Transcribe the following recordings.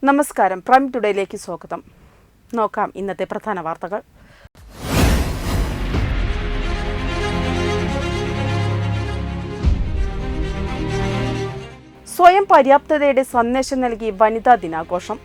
നമസ്കാരം, പ്രൈം ടുഡേയിലേക്ക് സ്വാഗതം. നോക്കാം ഇന്നത്തെ പ്രധാന വാർത്തകൾ. സ്വയം പര്യാപ്തതയുടെ സന്ദേശം നൽകി വനിതാ ദിനാഘോഷം.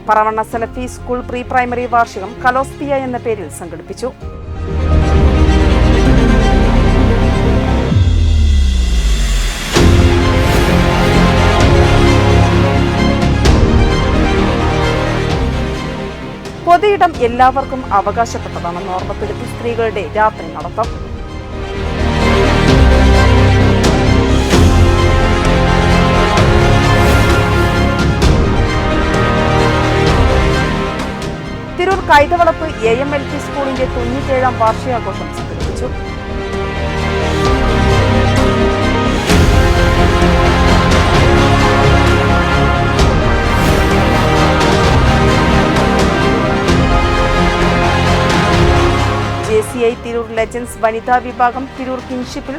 പറവണ്ണ സലഫി സ്കൂൾ പ്രീ പ്രൈമറി വാർഷികം കലോസ്പിയ എന്ന പേരിൽ സംഘടിപ്പിച്ചു. പൊതുയിടം എല്ലാവർക്കും അവകാശപ്പെട്ടതാണെന്ന് ഓർമ്മപ്പെടുത്തി സ്ത്രീകളുടെ രാത്രി നടത്തം. തിരൂർ കൈതവളപ്പ് AMLP സ്കൂളിന്റെ 97ാം വാർഷികാഘോഷം സംഘടിപ്പിച്ചു. JCI തിരൂർ ലെജൻസ് വനിതാ വിഭാഗം തിരൂർ കിൻഷിപ്പിൽ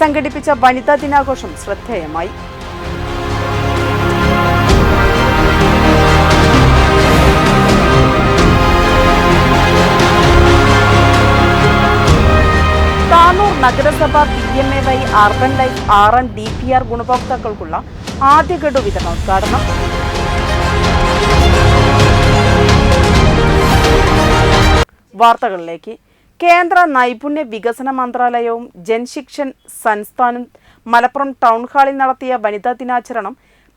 സംഘടിപ്പിച്ച വനിതാ ദിനാഘോഷം ശ്രദ്ധേയമായി. താനൂർ നഗരസഭ PMAY അർബൻ ലൈഫ് RN/DPR ഗുണഭോക്താക്കൾക്കുള്ള ആദ്യ ഗഡു വിതരണോദ്ഘാടനം. വാർത്തകളിലേക്ക്. കേന്ദ്ര നൈപുണ്യ വികസന മന്ത്രാലയവും ജൻശിക്ഷൻ സംസ്ഥാനും മലപ്പുറം ടൗൺ ഹാളിൽ നടത്തിയ വനിതാ ദിനാചരണം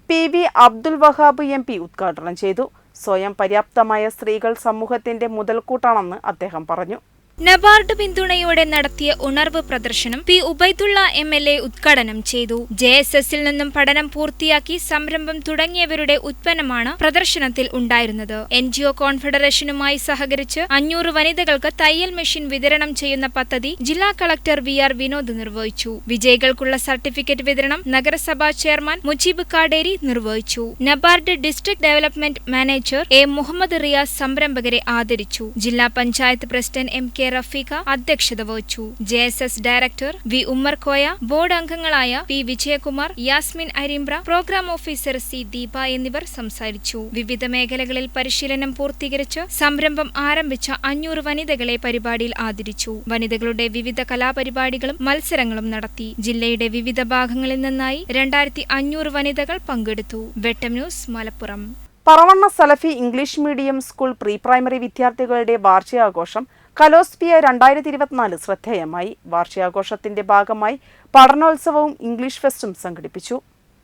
PV അബ്ദുൽ വഹാബ് MP ഉദ്ഘാടനം ചെയ്തു. സ്വയം പര്യാപ്തമായ സ്ത്രീകൾ സമൂഹത്തിന്റെ മുതൽക്കൂട്ടാണെന്ന് അദ്ദേഹം പറഞ്ഞു. നബാർഡ് പിന്തുണയോടെ നടത്തിയ ഉണർവ് പ്രദർശനം P ഉബൈദുള്ള MLA ഉദ്ഘാടനം ചെയ്തു. JSSൽ നിന്നും പഠനം പൂർത്തിയാക്കി സംരംഭം തുടങ്ങിയവരുടെ ഉത്പന്നമാണ് പ്രദർശനത്തിൽ ഉണ്ടായിരുന്നത്. NGO കോൺഫെഡറേഷനുമായി സഹകരിച്ച് 500 വനിതകൾക്ക് തയ്യൽ മെഷീൻ വിതരണം ചെയ്യുന്ന പദ്ധതി ജില്ലാ കളക്ടർ VR വിനോദ് നിർവഹിച്ചു. വിജയികൾക്കുള്ള സർട്ടിഫിക്കറ്റ് വിതരണം നഗരസഭാ ചെയർമാൻ മുജീബ് കാടേരി നിർവഹിച്ചു. NABARD district development manager A Muhammad Riyas സംരംഭകരെ ആദരിച്ചു. ജില്ലാ പഞ്ചായത്ത് പ്രസിഡന്റ് MK റഫീഖ അധ്യക്ഷത വഹിച്ചു. JSS director V Ummerkoya, board അംഗങ്ങളായ P Vijayakumar, Yasmin Arimbra, programme officer C Deepa എന്നിവർ സംസാരിച്ചു. വിവിധ മേഖലകളിൽ പരിശീലനം പൂർത്തീകരിച്ച് സംരംഭം ആരംഭിച്ച 500 വനിതകളെ പരിപാടിയിൽ ആദരിച്ചു. വനിതകളുടെ വിവിധ കലാപരിപാടികളും മത്സരങ്ങളും നടത്തി. ജില്ലയുടെ വിവിധ ഭാഗങ്ങളിൽ നിന്നായി 2500 വനിതകൾ പങ്കെടുത്തു. Vettam news, Malappuram. Paravanna Salafi English medium school pre primary വിദ്യാർത്ഥികളുടെ വാർഷികാഘോഷം കലോസ്പിയ 2024 ശ്രദ്ധേയമായി. വാർഷികാഘോഷത്തിന്റെ ഭാഗമായി പഠനോത്സവവും ഇംഗ്ലീഷ് ഫെസ്റ്റും സംഘടിപ്പിച്ചു.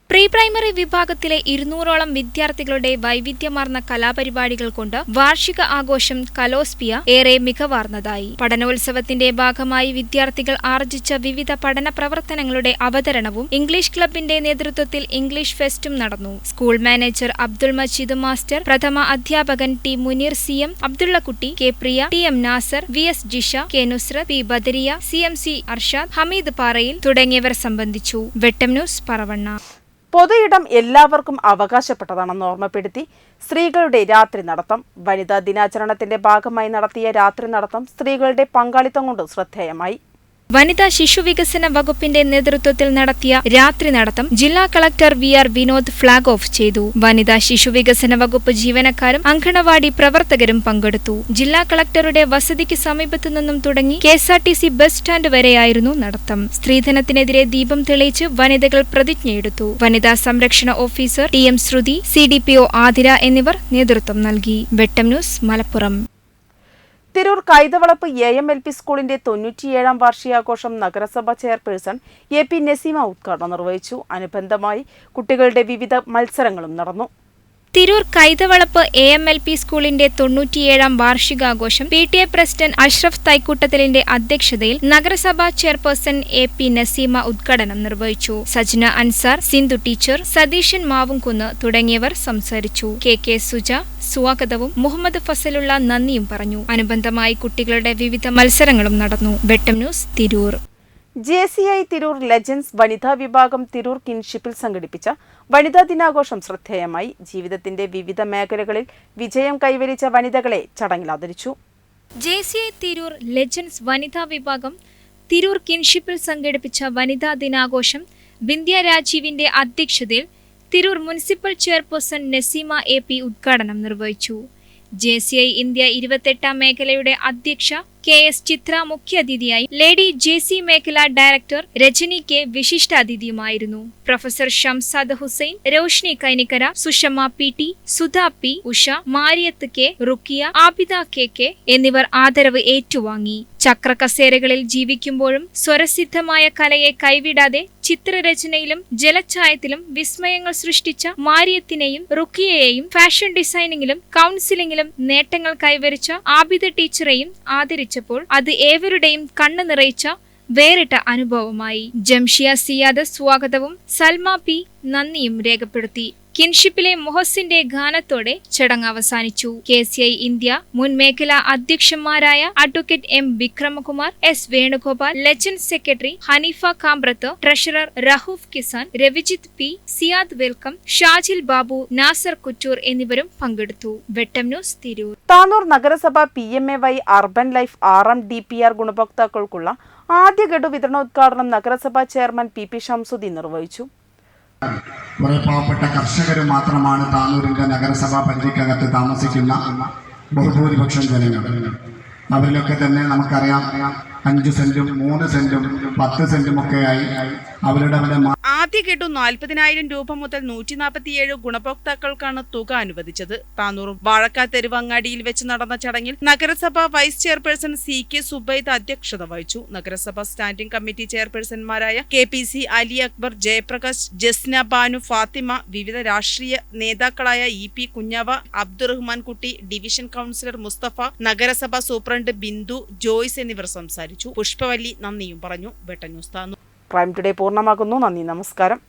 പ്രീ പ്രൈമറി വിഭാഗത്തിലെ 200ഓളം വിദ്യാർത്ഥികളുടെ വൈവിധ്യമാർന്ന കലാപരിപാടികൾ കൊണ്ട് വാർഷിക ആഘോഷം കലോസ്പിയ ഏറെ മികവാർന്നതായി. പഠനോത്സവത്തിന്റെ ഭാഗമായി വിദ്യാർത്ഥികൾ ആർജിച്ച വിവിധ പഠന പ്രവർത്തനങ്ങളുടെ അവതരണവും ഇംഗ്ലീഷ് ക്ലബിന്റെ നേതൃത്വത്തിൽ ഇംഗ്ലീഷ് ഫെസ്റ്റും നടന്നു. School manager Abdul Majeed master, പ്രഥമ അധ്യാപകൻ T Muneer, CM Abdullakutty, K പ്രിയ, TM Nasar, VS Jisha, K Nusrat, P Badariya, CMC Arshad, Hameed പാറയിൽ തുടങ്ങിയവർ സംബന്ധിച്ചു. വെട്ടം ന്യൂസ്, പറവണ്ണ. പൊതുയിടം എല്ലാവർക്കും അവകാശപ്പെട്ടതാണെന്ന് ഓർമ്മപ്പെടുത്തി സ്ത്രീകളുടെ രാത്രി നടത്തം. വനിതാ ദിനാചരണത്തിന്റെ ഭാഗമായി നടത്തിയ രാത്രി നടത്തം സ്ത്രീകളുടെ പങ്കാളിത്തം കൊണ്ട് ശ്രദ്ധേയമായി. വനിതാ ശിശുവികസന വകുപ്പിന്റെ നേതൃത്വത്തിൽ നടത്തിയ രാത്രി നടത്തം ജില്ലാ collector VR Vinod flag off ചെയ്തു. വനിതാ ശിശുവികസന വകുപ്പ് ജീവനക്കാരും അങ്കണവാടി പ്രവർത്തകരും പങ്കെടുത്തു. ജില്ലാ കളക്ടറുടെ വസതിക്ക് സമീപത്തു നിന്നും തുടങ്ങി KSRTC ബസ് സ്റ്റാൻഡ് വരെയായിരുന്നു നടത്തം. സ്ത്രീധനത്തിനെതിരെ ദീപം തെളിയിച്ച് വനിതകൾ പ്രതിജ്ഞയെടുത്തു. വനിതാ സംരക്ഷണ ഓഫീസർ TM ശ്രുതി, CDPO ആതിര എന്നിവർ നേതൃത്വം നൽകി. വെട്ടം ന്യൂസ്, മലപ്പുറം. തിരൂർ കൈതവളപ്പ് AMLP സ്കൂളിന്റെ 97ാം വാർഷികാഘോഷം നഗരസഭാ ചെയർപേഴ്സൺ AP നസീമ ഉദ്ഘാടനം നിർവഹിച്ചു. അനുബന്ധമായി കുട്ടികളുടെ വിവിധ മത്സരങ്ങളും നടന്നു. തിരൂർ കൈതവളപ്പ് AMLP സ്കൂളിന്റെ 97ാം വാർഷികാഘോഷം PTA പ്രസിഡന്റ് അഷ്റഫ് തൈക്കൂട്ടത്തിലിന്റെ അധ്യക്ഷതയിൽ നഗരസഭാ ചെയർപേഴ്സൺ AP നസീമ ഉദ്ഘാടനം നിർവഹിച്ചു. സജ്ന അൻസാർ, സിന്ധു ടീച്ചർ, സതീശൻ മാവുംകുന്ന് തുടങ്ങിയവർ സംസാരിച്ചു. KK സുജ സ്വാഗതവും മുഹമ്മദ് ഫസലുള്ള നന്ദിയും പറഞ്ഞു. അനുബന്ധമായി കുട്ടികളുടെ വിവിധ മത്സരങ്ങളും നടന്നു. വെട്ടം news, Tirur. JCI Tirur legends വനിതാ വിഭാഗം തിരൂർ കിൻഷിപ്പിൽ സംഘടിപ്പിച്ച വനിതാ ദിനാഘോഷം ശ്രദ്ധേയമായി. ജീവിതത്തിന്റെ വിവിധ മേഖലകളിൽ വിജയം കൈവരിച്ച വനിതകളെ ചടങ്ങിൽ ആദരിച്ചു. JCI തിരൂർ ലെജൻസ് വനിതാ വിഭാഗം തിരൂർ കിൻഷിപ്പിൽ സംഘടിപ്പിച്ച വനിതാ ദിനാഘോഷം ബിന്ദ്യ രാജീവിന്റെ അധ്യക്ഷതയിൽ Tirur municipal chairperson Naseema AP ഉദ്ഘാടനം നിർവഹിച്ചു. JCI ഇന്ത്യ 28ാം മേഖലയുടെ അധ്യക്ഷ KS ചിത്ര മുഖ്യാതിഥിയായി, ലേഡി JC മേഖല ഡയറക്ടർ രജനി K വിശിഷ്ടാതിഥിയുമായിരുന്നു. Professor Shamsad Hussain, Roshni Kainikkara, Sushama PT, Sudha P, Usha, Mariyath K, Rukkiya, Abida KK എന്നിവർ ആദരവ് ഏറ്റുവാങ്ങി. ചക്രകസേരകളിൽ ജീവിക്കുമ്പോഴും സ്വരസിദ്ധമായ കലയെ കൈവിടാതെ ചിത്രരചനയിലും ജലഛായത്തിലും വിസ്മയങ്ങൾ സൃഷ്ടിച്ച മാരിയത്തിനെയും റുക്കിയയെയും ഫാഷൻ ഡിസൈനിങ്ങിലും കൗൺസിലിംഗിലും നേട്ടങ്ങൾ കൈവരിച്ച ആബിദ ടീച്ചറെയും ആദരിച്ചപ്പോൾ അത് ഏവരുടെയും കണ്ണു നിറയിച്ച വേറിട്ട അനുഭവമായി. ജംഷിയ സിയാദ് സ്വാഗതവും സൽമ P നന്ദിയും രേഖപ്പെടുത്തി. കിൻഷിപ്പിലെ മൊഹസിന്റെ ഗാനത്തോടെ ചടങ്ങ് അവസാനിച്ചു. KCI ഇന്ത്യ മുൻ മേഖലാ അധ്യക്ഷന്മാരായ advocate M Vikramakumar, S Venugopal, legend secretary Haneefa Kambrath, treasurer Raoof Kisan, Ravijith P, Siyad welcome, Shajil Babu, Nasar Kuttur എന്നിവരും പങ്കെടുത്തു. വെട്ടം ന്യൂസ്, തിരൂർ. താനൂർ നഗരസഭ PMAY അർബൻ ലൈഫ് 6ാം DPR ഗുണഭോക്താക്കൾക്കുള്ള ആദ്യ ഗഡു വിതരണോദ്ഘാടനം നഗരസഭാ ചെയർമാൻ PP ഷംസുദ്ദീൻ നിർവഹിച്ചു. കുറെ പാവപ്പെട്ട കർഷകർ മാത്രമാണ് താനൂരിന്റെ നഗരസഭാ പരിധിക്കകത്ത് താമസിക്കുന്ന ബഹുഭൂരിപക്ഷം ജനങ്ങൾ. അവരിലൊക്കെ തന്നെ നമുക്കറിയാം 5 സെന്റും 3 സെന്റും 10 സെന്റും ഒക്കെയായി അവരുടെ ആദ്യ ഗഡു 40,000 രൂപ മുതൽ 147 ഗുണഭോക്താക്കൾക്കാണ് തുക അനുവദിച്ചത്. താനൂർ വാഴക്കാത്തെരുവ് അങ്ങാടിയിൽ വെച്ച് നടന്ന ചടങ്ങിൽ നഗരസഭ വൈസ് ചെയർപേഴ്സൺ CK സുബൈദ് അധ്യക്ഷത വഹിച്ചു. നഗരസഭ സ്റ്റാൻഡിംഗ് കമ്മിറ്റി ചെയർപേഴ്സൺമാരായ KPC അലി അക്ബർ, ജയപ്രകാശ്, ജസ്ന ബാനു, ഫാത്തിമ, വിവിധ രാഷ്ട്രീയ നേതാക്കളായ EP കുഞ്ഞവ, അബ്ദുറഹ്മാൻ കുട്ടി, ഡിവിഷൻ കൗൺസിലർ മുസ്തഫ, നഗരസഭ സൂപ്രണ്ട് ബിന്ദു, ജോയ്സ് എന്നിവർ സംസാരിച്ചു. പുഷ്പവല്ലി നന്ദിയും പറഞ്ഞു. വെട്ടം ന്യൂസ്, താനൂർ. പ്രൈം ടുഡേ പൂർണ്ണമാകുന്നു. നന്ദി, നമസ്കാരം.